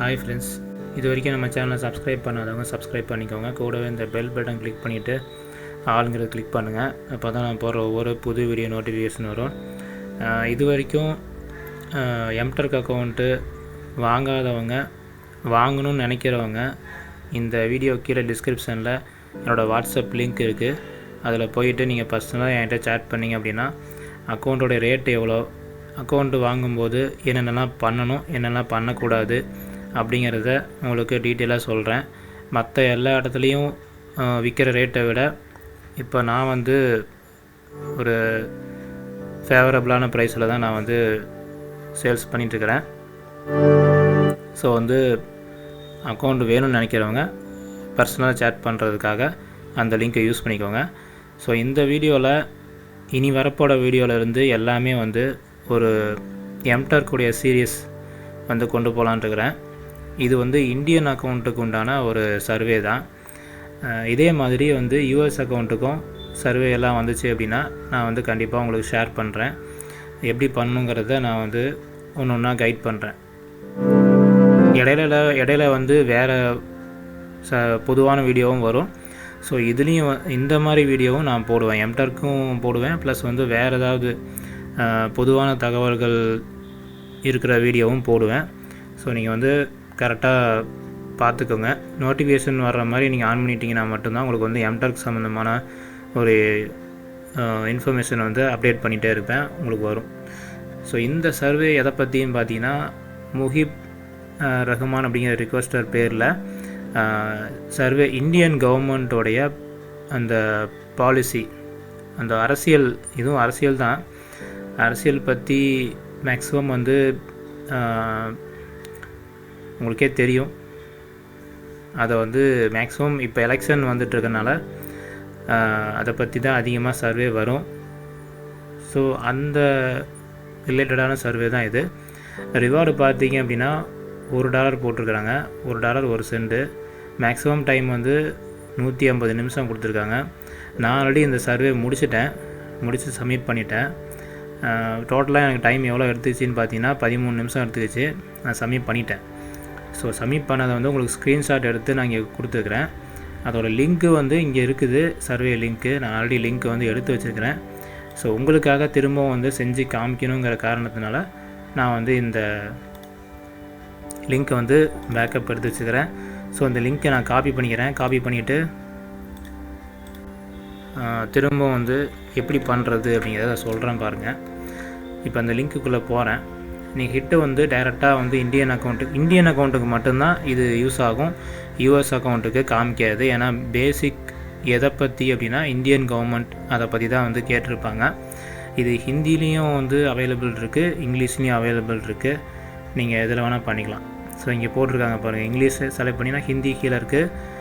Hi friends, இது வரைக்கும் நம்ம சேனலை சப்ஸ்கிரைப் பண்ணாதவங்க சப்ஸ்கிரைப் பண்ணிக்கோங்க. கூடவே இந்த பெல் பட்டன் கிளிக் பண்ணிவிட்டு ஆளுங்கிறத கிளிக் பண்ணுங்கள். அப்போ தான் நான் போடுற ஒவ்வொரு புது வீடியோ நோட்டிஃபிகேஷன் வரும். இது வரைக்கும் எம்டர்க் அக்கௌண்ட்டு வாங்காதவங்க, வாங்கணும்னு நினைக்கிறவங்க இந்த வீடியோ கீழே டிஸ்கிரிப்ஷனில் என்னோடய வாட்ஸ்அப் லிங்க் இருக்குது. அதில் போயிட்டு நீங்கள் பர்சனலாக என்கிட்ட சேட் பண்ணிங்க அப்படின்னா அக்கௌண்ட்டோடைய ரேட் எவ்வளோ, அக்கௌண்ட்டு வாங்கும்போது என்னென்னலாம் பண்ணணும், என்னென்னலாம் பண்ணக்கூடாது அப்படிங்கிறத உங்களுக்கு டீட்டெயிலாக சொல்கிறேன். மற்ற எல்லா இடத்துலையும் விற்கிற ரேட்டை விட இப்போ நான் ஒரு ஃபேவரபுளான ப்ரைஸில் தான் நான் சேல்ஸ் பண்ணிகிட்ருக்கிறேன். ஸோ அக்கௌண்ட் வேணும்னு நினைக்கிறவங்க பர்சனலாக சேட் பண்ணுறதுக்காக அந்த லிங்க்கை யூஸ் பண்ணிக்கோங்க. ஸோ இந்த வீடியோவில் இனி வரப்போட வீடியோவிலேருந்து எல்லாமே ஒரு எம்டர்க்குடைய சீரீஸ் கொண்டு போகலான்ட்டுருக்கிறேன். இது இந்தியன் அக்கௌண்ட்டுக்கு உண்டான ஒரு சர்வே தான். இதே மாதிரி யூஎஸ் அக்கௌண்ட்டுக்கும் சர்வே எல்லாம் வந்துச்சு அப்படின்னா நான் கண்டிப்பாக உங்களுக்கு ஷேர் பண்ணுறேன். எப்படி பண்ணணுங்கிறத நான் ஒன்று ஒன்றா கைட் பண்ணுறேன். இடையில வேறு பொதுவான வீடியோவும் வரும். ஸோ இதுலேயும் இந்த மாதிரி வீடியோவும் நான் போடுவேன், எம்டர்க்கும் போடுவேன், ப்ளஸ் வேறு ஏதாவது பொதுவான தகவல்கள் இருக்கிற வீடியோவும் போடுவேன். ஸோ நீங்கள் கரெக்டாக பார்த்துக்கோங்க. நோட்டிஃபிகேஷன் வர்ற மாதிரி நீங்கள் ஆன் பண்ணிட்டீங்கன்னா மட்டும்தான் உங்களுக்கு எம்டர்க் சம்மந்தமான ஒரு இன்ஃபர்மேஷன் அப்டேட் பண்ணிகிட்டே இருப்பேன், உங்களுக்கு வரும். ஸோ இந்த சர்வே எதை பற்றியும் பார்த்தீங்கன்னா முஹிப் ரஹ்மான் அப்படிங்கிற ரிக்வெஸ்டர் பேரில் சர்வே இந்தியன் கவர்மெண்ட்டோடைய அந்த பாலிசி, அந்த அரசியல், இதுவும் அரசியல் தான். அரசியல் பற்றி மேக்ஸிமம் உங்களுக்கே தெரியும். அதை மேக்ஸிமம் இப்போ எலெக்ஷன் வந்துட்டுருக்கனால அதை பற்றி தான் அதிகமாக சர்வே வரும். ஸோ அந்த ரிலேட்டடான சர்வே தான் இது. ரிவார்டு பார்த்தீங்க அப்படின்னா $1 போட்டிருக்கிறாங்க. $1 1 சென்ட். மேக்ஸிமம் டைம் 150 நிமிஷம் கொடுத்துருக்காங்க. நான் ஆல்ரெடி இந்த சர்வே முடித்து சப்மிட் பண்ணிட்டேன். டோட்டலாக எனக்கு டைம் எவ்வளோ எடுத்துக்கிச்சின்னு பார்த்தீங்கன்னா 13 நிமிஷம் எடுத்துக்கிச்சு. நான் சப்மிட் பண்ணிட்டேன். ஸோ சப்மிட் பண்ணதை உங்களுக்கு ஸ்க்ரீன்ஷாட் எடுத்து நான் இங்கே கொடுத்துருக்குறேன். அதோடய லிங்க்கு இங்கே இருக்குது, சர்வே லிங்க்கு. நான் ஆல்ரெடி லிங்க் எடுத்து வச்சுருக்கிறேன். ஸோ உங்களுக்காக திரும்பவும் செஞ்சு காமிக்கணுங்கிற காரணத்தினால நான் இந்த லிங்க்கை பேக்கப் எடுத்து வச்சுக்கிறேன். ஸோ இந்த லிங்க்கை நான் காப்பி பண்ணிக்கிறேன். காப்பி பண்ணிவிட்டு திரும்ப எப்படி பண்ணுறது அப்படிங்கிறத சொல்கிறேன் பாருங்கள். இப்போ அந்த லிங்க்குள்ளே போகிறேன். நீங்கள் ஹிட்டு டைரெக்டாக இந்தியன் அக்கௌண்ட்டுக்கு மட்டும்தான் இது யூஸ் ஆகும். யூஎஸ் அக்கௌண்ட்டுக்கு காமிக்காது. ஏன்னா பேசிக் எதை பற்றி அப்படின்னா இந்தியன் கவர்மெண்ட் அதை பற்றி தான் கேட்டிருப்பாங்க. இது ஹிந்திலையும் அவைலபிள் இருக்குது, இங்கிலீஷ்லேயும் அவைலபிள் இருக்குது. நீங்கள் எதில் வேணால் பண்ணிக்கலாம். ஸோ இங்கே போட்டிருக்காங்க பாருங்கள், இங்கிலீஷ் செலக்ட் பண்ணினா ஹிந்தி கீழே இருக்குது.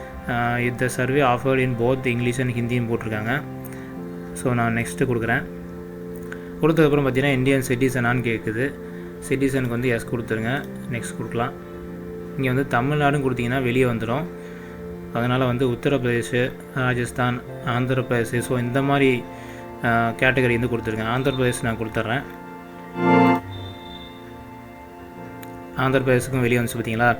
இந்த survey offered in both English and ஹிந்தின்னு போட்டிருக்காங்க. ஸோ நான் நெக்ஸ்ட்டு கொடுக்குறேன். கொடுத்ததுக்கப்புறம் பார்த்தீங்கன்னா இந்தியன் சிட்டிசனான்னு கேட்குது. சிட்டிசனுக்கு எஸ் கொடுத்துருங்க. நெக்ஸ்ட் கொடுக்கலாம். இங்கே தமிழ்நாடுன்னு கொடுத்தீங்கன்னா வெளியே வந்துடும். அதனால் உத்தரப்பிரதேஷ், ராஜஸ்தான், ஆந்திர பிரதேஷ், ஸோ இந்த மாதிரி கேட்டகரி கொடுத்துருங்க. ஆந்திர பிரதேஷ் நான் கொடுத்துட்றேன். ஆந்திர பிரதேசுக்கும் வெளியே வந்துச்சு பார்த்தீங்களா.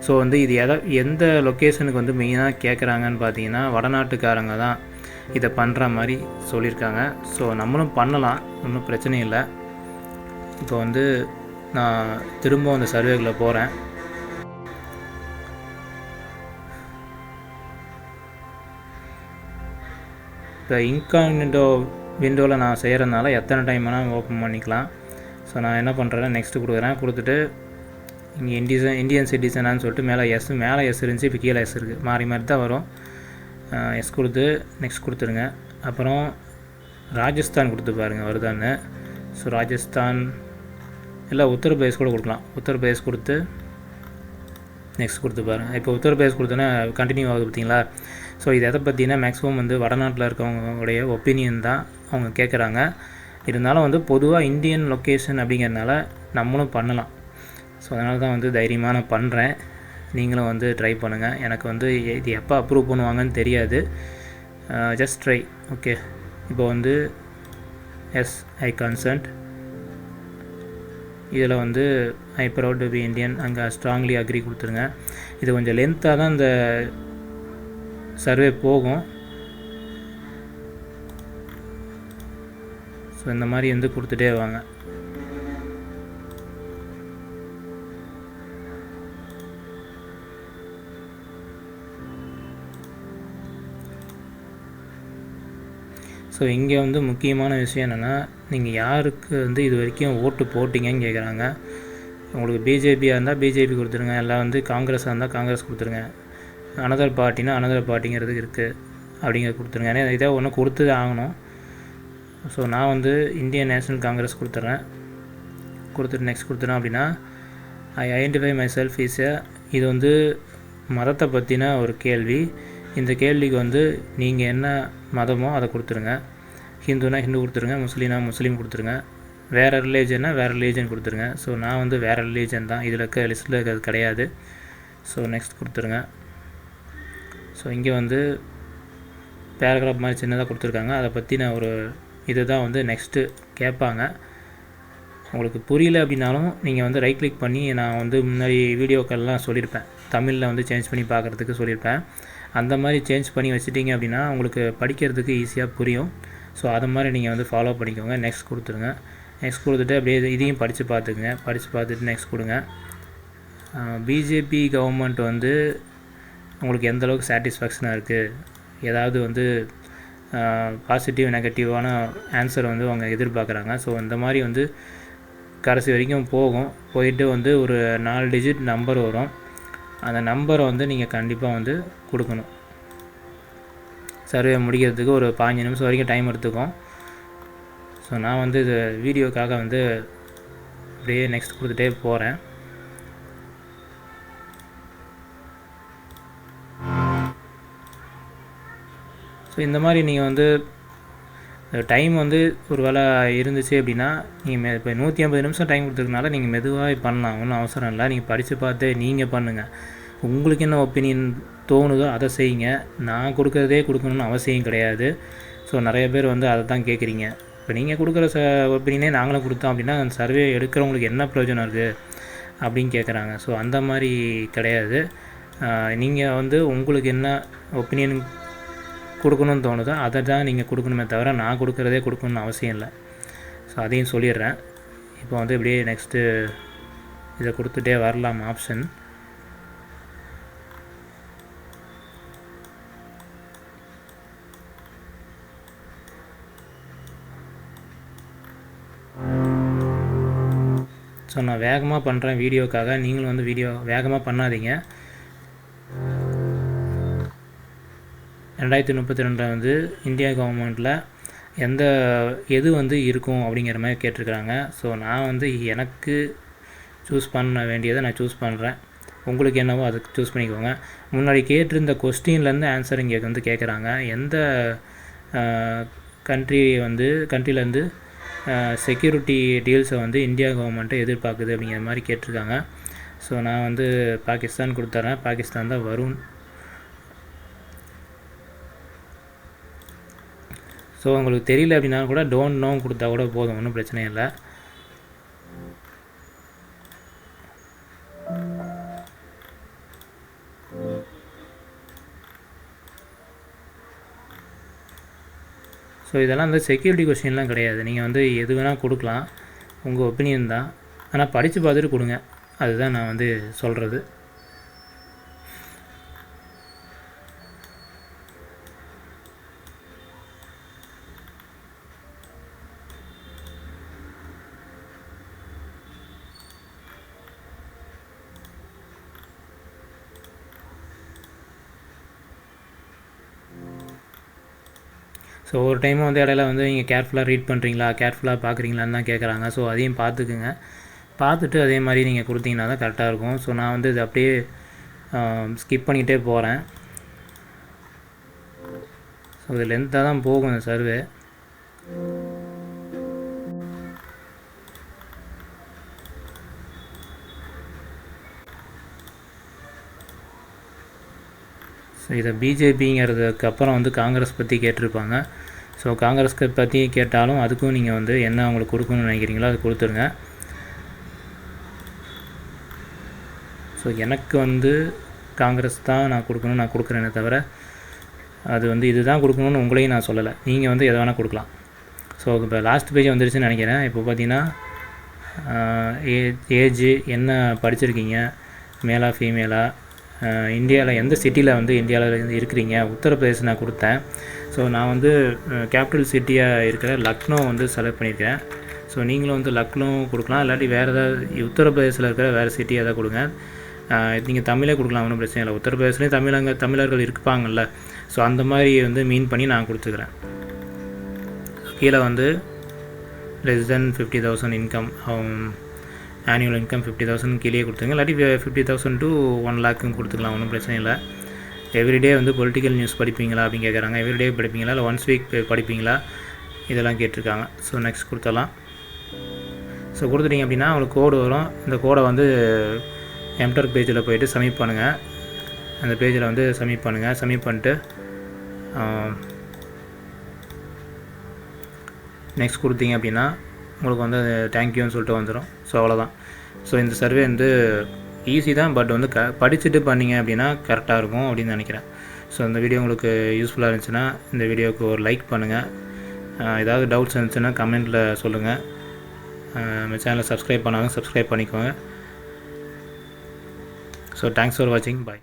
ஸோ இது எந்த லொக்கேஷனுக்கு மெயினாக கேட்குறாங்கன்னு பார்த்தீங்கன்னா வடநாட்டுக்காரங்க தான் இதை பண்ணுற மாதிரி சொல்லியிருக்காங்க. ஸோ நம்மளும் பண்ணலாம், ஒன்றும் பிரச்சனை இல்லை. இப்போ நான் திரும்ப அந்த சர்வேக்குள்ளே போகிறேன். இப்போ இன்காக்னிட்டோ விண்டோவில் நான் செய்கிறதுனால எத்தனை டைம் வேணால் ஓப்பன் பண்ணிக்கலாம். ஸோ நான் என்ன பண்ணுறேன்னா நெக்ஸ்ட்டு கொடுக்குறேன். கொடுத்துட்டு இங்கே இந்தியன் சிட்டிசனான்னு சொல்லிட்டு மேலே எஸ் இருந்துச்சு, இப்போ கீழே எஸ் இருக்குது. மாறி தான் வரும். எஸ் கொடுத்து நெக்ஸ்ட் கொடுத்துருங்க. அப்புறம் ராஜஸ்தான் கொடுத்து பாருங்கள் வருதான்னு. ஸோ ராஜஸ்தான் இல்லை உத்தரப்பிரதேஷ் கூட கொடுக்கலாம். உத்தரப்பிரதேஷ் கொடுத்து நெக்ஸ்ட் கொடுத்து பாருங்கள். இப்போ உத்தரப்பிரதேஷ் கொடுத்தோன்னா கண்டினியூ ஆகுது பார்த்தீங்களா. ஸோ இது எதை பற்றினா மேக்ஸிமம் வடநாட்டில் இருக்கவங்களுடைய ஒப்பீனியன் தான் அவங்க கேட்குறாங்க. இருந்தாலும் பொதுவாக இந்தியன் லொக்கேஷன் அப்படிங்கிறதுனால நம்மளும் பண்ணலாம். ஸோ அதனால தான் தைரியமாக நான் பண்ணுறேன். நீங்களும் ட்ரை பண்ணுங்கள். எனக்கு இது எப்போ அப்ரூவ் பண்ணுவாங்கன்னு தெரியாது. Just try. ஓகே, இப்போ எஸ் ஐ கன்சென்ட். இதில் வந்து ஐ ப்ரவுட் டு பி இந்தியன் அங்கே ஸ்ட்ராங்லி அக்ரி கொடுத்துருங்க. இது கொஞ்சம் லென்த்தாக தான் இந்த சர்வே போகும். ஸோ இந்த மாதிரி வந்து கொடுத்துட்டே வாங்க. ஸோ இங்கே வந்து முக்கியமான விஷயம் என்னென்னா, நீங்கள் யாருக்கு வந்து இது வரைக்கும் ஓட்டு போட்டிங்கன்னு கேட்குறாங்க. உங்களுக்கு பிஜேபியாக இருந்தால் பிஜேபி கொடுத்துருங்க, எல்லாம் வந்து காங்கிரஸாக இருந்தால் காங்கிரஸ் கொடுத்துருங்க, அனதர் பார்ட்டினா அனதர் பார்ட்டிங்கிறது இருக்குது அப்படிங்கிறது கொடுத்துருங்க. ஏன்னா இதை ஒன்று கொடுத்து ஆகணும். ஸோ நான் வந்து இந்தியன் நேஷனல் காங்கிரஸ் கொடுத்துட்றேன். கொடுத்துட்டு நெக்ஸ்ட் கொடுத்துறேன். அப்படின்னா I identify my self is இது வந்து மதத்தை பற்றின ஒரு கேள்வி. இந்த கேள்விக்கு வந்து நீங்கள் என்ன மதமோ அதை கொடுத்துருங்க. ஹிந்துனா ஹிந்து கொடுத்துருங்க, முஸ்லீம்னா முஸ்லீம் கொடுத்துருங்க, வேறு ரிலீஜன்னா வேறு ரிலீஜன் கொடுத்துருங்க. ஸோ நான் வந்து வேறு ரிலீஜன் தான், இதில் இருக்க லிஸ்ட்டில் இருக்கிறது கிடையாது. ஸோ நெக்ஸ்ட் கொடுத்துருங்க. ஸோ இங்கே வந்து பேராகிராஃப் மாதிரி சின்னதாக கொடுத்துருக்காங்க. அதை பற்றின ஒரு இது தான் வந்து நெக்ஸ்ட்டு கேட்பாங்க. உங்களுக்கு புரியல அப்படின்னாலும் நீங்கள் வந்து ரைட் கிளிக் பண்ணி, நான் வந்து முன்னாடி வீடியோக்கள்லாம் சொல்லியிருப்பேன், தமிழில் வந்து சேஞ்ச் பண்ணி பார்க்குறதுக்கு சொல்லியிருப்பேன். அந்த மாதிரி சேஞ்ச் பண்ணி வச்சுட்டிங்க அப்படின்னா உங்களுக்கு படிக்கிறதுக்கு ஈஸியாக புரியும். ஸோ அது மாதிரி நீங்கள் வந்து ஃபாலோ பண்ணிக்கோங்க. நெக்ஸ்ட் கொடுத்துருங்க. நெக்ஸ்ட் கொடுத்துட்டு அப்படியே இதையும் படித்து பார்த்துக்குங்க. படித்து பார்த்துட்டு நெக்ஸ்ட் கொடுங்க. பிஜேபி கவர்மெண்ட் வந்து உங்களுக்கு எந்தளவுக்கு சாட்டிஸ்ஃபேக்ஷனாக இருக்குது, ஏதாவது வந்து பாசிட்டிவ் நெகட்டிவான ஆன்சர் வந்து அவங்க எதிர்பார்க்குறாங்க. ஸோ இந்த மாதிரி வந்து கடைசி வரைக்கும் போயிட்டு வந்து ஒரு 4 டிஜிட் நம்பர் வரும். அந்த நம்பரை வந்து நீங்கள் கண்டிப்பாக வந்து கொடுக்கணும். சர்வே முடிக்கிறதுக்கு ஒரு 15 நிமிஷம் வரைக்கும் டைம் எடுத்துக்கும். ஸோ நான் வந்து இது வீடியோக்காக வந்து அப்படியே நெக்ஸ்ட் கொடுத்துட்டே போகிறேன். ஸோ இந்த மாதிரி நீங்கள் வந்து டைம் வந்து ஒரு வேளை இருந்துச்சு அப்படின்னா நீங்கள் இப்போ 150 நிமிஷம் டைம் கொடுத்துருக்கனால நீங்கள் மெதுவாக பண்ணலாம், ஒன்றும் அவசரம் இல்லை. நீங்கள் படித்து பார்த்து நீங்கள் பண்ணுங்கள். உங்களுக்கு என்ன ஒப்பீனியன் தோணுதோ அதை செய்யுங்க. நான் கொடுக்குறதே கொடுக்கணுன்னு அவசியம் கிடையாது. ஸோ நிறைய பேர் வந்து அதை தான் கேட்குறீங்க. இப்போ நீங்கள் கொடுக்குற ஒப்பீனியனே நாங்களும் கொடுத்தோம் அப்படின்னா அந்த சர்வே எடுக்கிறவங்களுக்கு என்ன பிரயோஜனம் இருக்குது அப்படின்னு கேட்குறாங்க. ஸோ அந்த மாதிரி கிடையாது. நீங்கள் வந்து உங்களுக்கு என்ன ஒப்பீனியன் கொடுக்கணும்னு தோணுதோ அதை தான் நீங்கள் கொடுக்கணுமே தவிர நான் கொடுக்குறதே கொடுக்கணுன்னு அவசியம் இல்லை. ஸோ அதையும் சொல்லிடுறேன். இப்போ வந்து இப்படியே நெக்ஸ்ட்டு இதை கொடுத்துட்டே வரலாம் ஆப்ஷன். ஸோ நான் வேகமாக பண்ணுறேன் வீடியோக்காக, நீங்களும் வந்து வீடியோ வேகமாக பண்ணாதீங்க. 2032 வந்து இந்தியா கவர்மெண்ட்டில் எது வந்து இருக்கும் அப்படிங்கிற மாதிரி கேட்டிருக்கிறாங்க. ஸோ நான் வந்து எனக்கு சூஸ் பண்ண வேண்டியதை நான் சூஸ் பண்ணுறேன். உங்களுக்கு என்னவோ அதை சூஸ் பண்ணிக்கோங்க. முன்னாடி கேட்டிருந்த கொஸ்டின்லேருந்து ஆன்சர் இங்கே வந்து கேட்குறாங்க. எந்த கண்ட்ரிலேருந்து செக்யூரிட்டி டீல்ஸை வந்து இந்தியா கவர்மெண்ட்டை எதிர்பார்க்குது அப்படிங்கிற மாதிரி கேட்டிருக்காங்க. ஸோ நான் வந்து பாகிஸ்தான் கொடுத்துட்றேன். பாகிஸ்தான் தான் வரும். ஸோ உங்களுக்கு தெரியல அப்படின்னா கூட டோன்ட் நோ கொடுத்தா கூட போதும், ஒன்றும் பிரச்சனை இல்லை. ஸோ இதெல்லாம் வந்து செக்யூரிட்டி கொஸ்டின்லாம் கிடையாது. நீங்கள் வந்து எது வேணால் கொடுக்கலாம், உங்கள் ஒப்பீனியன் தான். ஆனால் படித்து பார்த்துட்டு கொடுங்க, அதுதான் நான் வந்து சொல்கிறது. ஸோ ஒரு டைமும் வந்து இடையில வந்து நீங்கள் கேர்ஃபுல்லாக ரீட் பண்ணுறீங்களா, கேர்ஃபுல்லாக பார்க்குறீங்களான்னு தான் கேட்குறாங்க. ஸோ அதையும் பார்த்துக்குங்க. பார்த்துட்டு அதே மாதிரி நீங்கள் கொடுத்தீங்கன்னா தான் கரெக்டாக இருக்கும். ஸோ நான் வந்து இது அப்படியே ஸ்கிப் பண்ணிகிட்டே போகிறேன். ஸோ இது லென்த்தாக தான் போகும் இந்த சர்வே. ஸோ இதை பிஜேபிங்கிறதுக்கு அப்புறம் வந்து காங்கிரஸ் பற்றி கேட்டிருப்பாங்க. ஸோ காங்கிரஸ்க்கு பற்றி கேட்டாலும் அதுக்கும் நீங்கள் வந்து என்ன அவங்களுக்கு கொடுக்கணும்னு நினைக்கிறீங்களோ அது கொடுத்துருங்க. ஸோ எனக்கு வந்து காங்கிரஸ் தான் நான் கொடுக்கணும்னு நான் கொடுக்குறேனே தவிர அது வந்து இதுதான் கொடுக்கணும்னு உங்களையும் நான் சொல்லலை. நீங்கள் வந்து எதை வேணால் கொடுக்கலாம். ஸோ இப்போ லாஸ்ட் பேஜ் வந்துருச்சுன்னு நினைக்கிறேன். இப்போ பார்த்தீங்கன்னா ஏஜு என்ன படிச்சிருக்கீங்க, மேலா ஃபீமேலா, இந்தியாவில் எந்த சிட்டியில் வந்து இந்தியாவில் இருக்கிறீங்க. உத்தரப்பிரதேசம் நான் கொடுத்தேன். ஸோ நான் வந்து கேபிட்டல் சிட்டியாக இருக்கிற லக்னோ வந்து செலக்ட் பண்ணியிருக்கேன். ஸோ நீங்களும் வந்து லக்னோ கொடுக்கலாம், இல்லாட்டி வேறு ஏதாவது உத்தரப்பிரதேசில் இருக்கிற வேறு சிட்டி எதாவது கொடுங்க. நீங்கள் தமிழே கொடுக்கலாம், ஒன்றும் பிரச்சனை இல்லை. உத்தரப்பிரதேசலேயும் தமிழர்கள் இருப்பாங்கள்ல, ஸோ அந்த மாதிரி வந்து மீன் பண்ணி நான் கொடுத்துக்கிறேன். கீழே வந்து less than 50,000 income, annual income 50,000 கீழே கொடுத்துங்க. இல்லாட்டி 50,000 to 1 lakh கொடுத்துக்கலாம், ஒன்றும் பிரச்சனை இல்லை. எவ்ரிடே வந்து பொலிட்டிக்கல் நியூஸ் படிப்பீங்களா அப்படின்னு கேட்குறாங்க. எவ்ரிடே படிப்பீங்களா இல்லை ஒன்ஸ் வீக் படிப்பீங்களா, இதெல்லாம் கேட்டிருக்காங்க. ஸோ நெக்ஸ்ட் கொடுத்துடலாம். ஸோ கொடுத்துட்டிங்க அப்படின்னா உங்களுக்கு கோடு வரும். இந்த கோடை வந்து எம்டர் பேஜில் போய்ட்டு சப்மிட் பண்ணுங்கள். அந்த பேஜில் வந்து சப்மிட் பண்ணுங்கள். சப்மிட் பண்ணிட்டு நெக்ஸ்ட் கொடுத்தீங்க அப்படின்னா உங்களுக்கு வந்து தேங்க்யூன்னு சொல்லிட்டு வந்துடும். ஸோ அவ்வளோதான். ஸோ இந்த சர்வே வந்து ஈஸி தான், பட் வந்து படிச்சுட்டு பண்ணிங்க அப்படின்னா கரெக்டாக இருக்கும் அப்படின்னு நினைக்கிறேன். ஸோ இந்த வீடியோ உங்களுக்கு யூஸ்ஃபுல்லாக இருந்துச்சுன்னா இந்த வீடியோவுக்கு ஒரு லைக் பண்ணுங்கள். ஏதாவது டவுட்ஸ் இருந்துச்சுன்னா கமெண்ட்டில் சொல்லுங்கள். நம்ம சேனலை சப்ஸ்கிரைப் பண்ணாங்க சப்ஸ்கிரைப் பண்ணிக்கோங்க. ஸோ தேங்க்ஸ் ஃபார் வாட்சிங். பாய்.